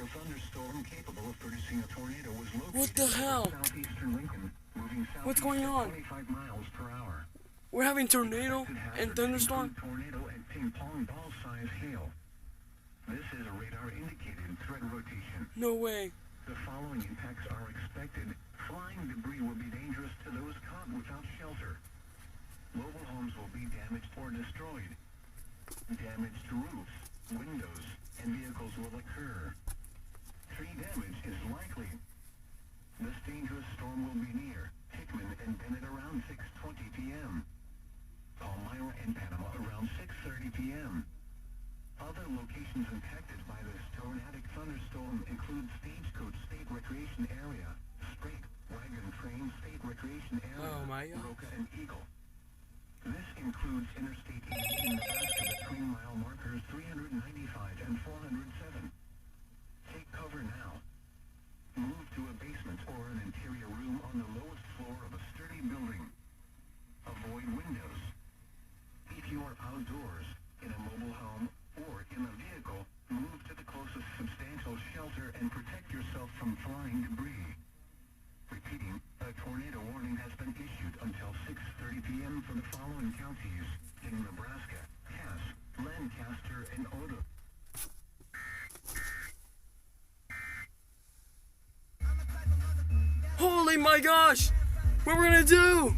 A thunderstorm capable of producing a tornado was located What the hell? over southeastern Lincoln, moving southeast What's going at on? 25 miles per hour. We're having tornado Expected and hazards thunderstorm? include tornado and ping pong ball size hail. This is a radar indicated threat rotation. No way. The following impacts are expected. Flying debris will be dangerous to those caught without shelter. Mobile homes will be damaged or destroyed. Damage to roofs, windows, and vehicles will occur. Tree damage is likely. This dangerous storm will be near Hickman and Bennett around 6:20 p.m. Palmyra and Panama around 6:30 p.m. Other locations impacted by this tornadic thunderstorm include Stagecoach State Recreation Area, Sprague Wagon Train State Recreation Area, Oh my God. Roca and Eagle. This includes Interstate 80 in Nebraska between mile markers 395 and 407. Take cover now. Move to a basement or an interior room on the lowest floor of a sturdy building. Avoid windows. If you are outdoors, in a mobile home, or in a vehicle, move to the closest substantial shelter and protect yourself from flying debris. Repeating, a tornado warning has been issued until 6:30 p.m. for the following counties in Nebraska: Cass, Lancaster, and Oda. Holy my gosh! What we're gonna do?